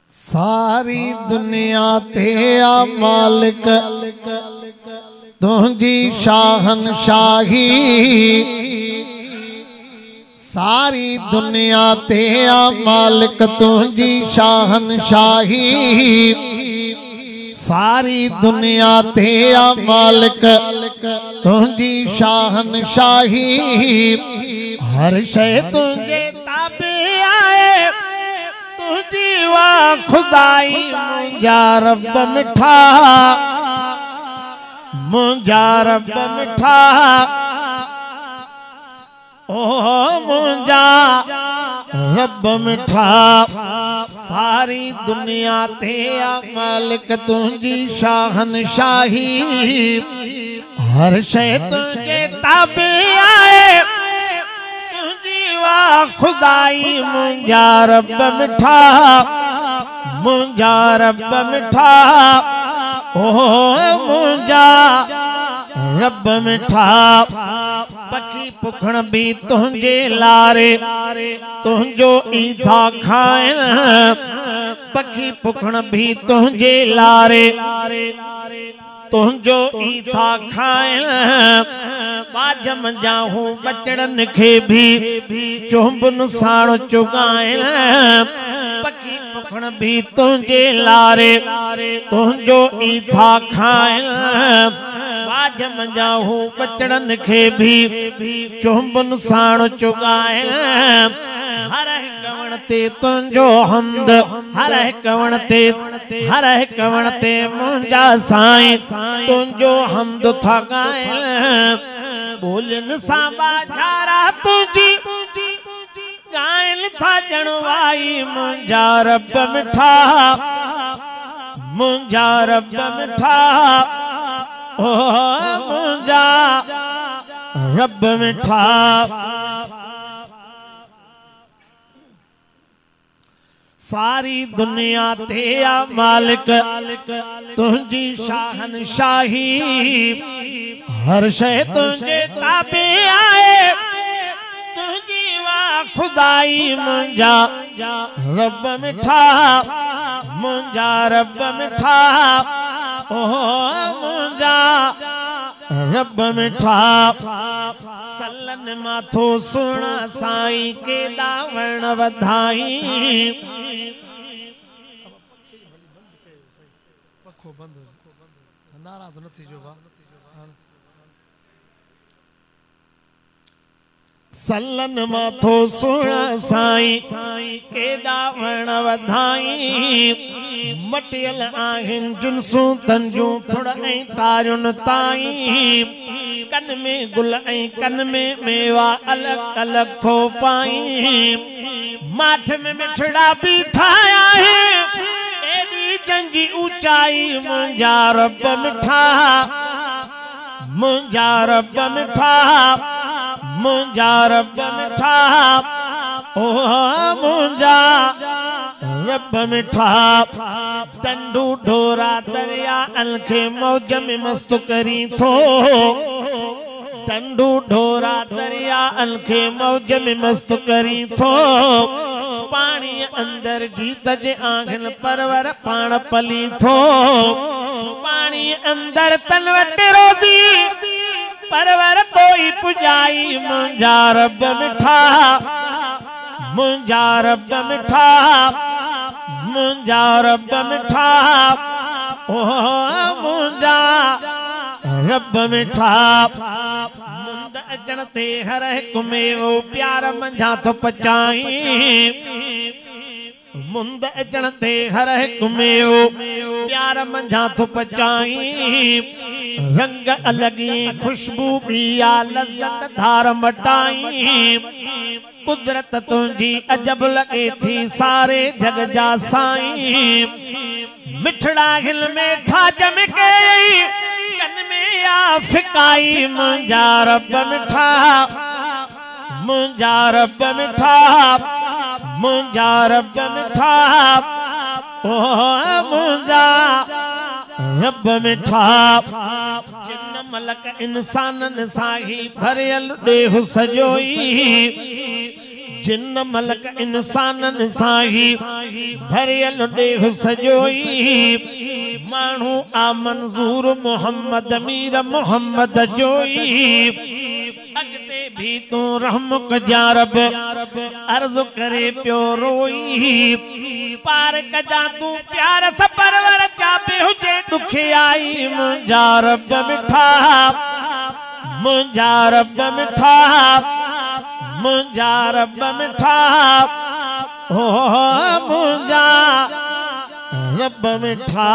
सारी दुनिया ते आ मालिक तुझी शाहनशाही, सारी दुनिया ते आ मालिक तुझी शाहनशाही, सारी दुनिया ते आ मालिक तुझी शाहनशाही। हर शय तुझे ताबे आए तुझी वाह खुदाई। मुंजा रब मिठा, मुंजा रब मिठा, ओ मुंजा रब मिठा। सारी दुनिया ते आ मालिक तुझी शाहनशाही, हर शय तुझे ताबे आए तुझी वाह खुदाई। मुंजा रब मिठा, मुंजा रब मिठा, ओ मुंजा रब मिठा। पखी पुखण भी तुझे लारे तुझो ई था खाइन, पखी पुखण भी तुझे लारे तुझो ई था खाइन। बाजम जाहू बचड़न खे भी चुंबन साण चुगाइन, पखी पुखण भी तुझे लारे तुझो ई था खाइन। बाजम जाहू बचड़न खे भी चुंबन साण चुगाइन। हर कवण ते तुझो हमद, हर कवण ते, हर कवण ते मुंजा साईं तुझो हमद था गाइन। बोलन सा बाजारा तुझी गायन था जनवाई। मुंजा रब मिठा, मुंजा रब मिठा, ओ मुंजा रब मिठा। सारी दुनिया ते आ मालिक तुझी शाहनशाही, हर शय तुझे ताबे आए तुझी वाह खुदाई। मुंजा रब मिठा, मुंजा रब मिठा, ओ मुंजा रब मिठा। सलन माथो सुना साईं के दावण वधाई। पखो बंद नाराज नथी जो बा। सलन माथो सुना साईं के दावण वधाई। मटियल आहिन जुनसू तंजू थोड़ा ऐं तारुन ताई। कन में गुल ऐं कन में मेवा अलग अलग थो पाई। माठ में मिठड़ा भी ठाया है एडी जंजी ऊंचाई। मुंजा रब मिठा, मुंजा रब मिठा, मुंजा रब मिठा, ओ मुंजा रब मिठा। टंडू ढोरा दरिया अलखे मौज में मस्त करी थो। टंडू ढोरा दरिया अलखे मौज में मस्त करी थो। पानी अंदर गीत जे आंगन परवर पाण पली थो। पानी अंदर तलवट रोजी परवर तोई पुजाई। मुंजा रब मिठा, मुंजा रब मिठा, मुंजा रब मिठा, ओ मुंजा रब मिठा मुंद अचण ते हर हिक में वो प्यार मंझा तो पचाई मुंद अचण ते हर हिक में वो प्यार मंझा तो पचाई रंग अलगी खुशबू पिया लज़्ज़त धार मटाई कुदरत तुझी अजब लगे थी सारे जग जा साईं मिठड़ा हिल में ठाज में कई कन में या फिकाई मुंजा रब मिठा मुंजा रब मिठा मुंजा रब मिठा ओ मुंजा रब मिठा जिन मलक इंसानन साही भरियल देह सजोई जिन मलक इंसानन साही भरियल देह सजोई मानू आ मंजूर मोहम्मद मीर मोहम्मद जोई अगते भी तू रहम कजा रब अर्ज करे प्यो रोई पार कजा तू प्यार स परवर चापे हुजे दुखियाई मुंजा रब मिठा मुंजा रब मिठा मुंजा रब मिठा ओ मुंजा रब मिठा।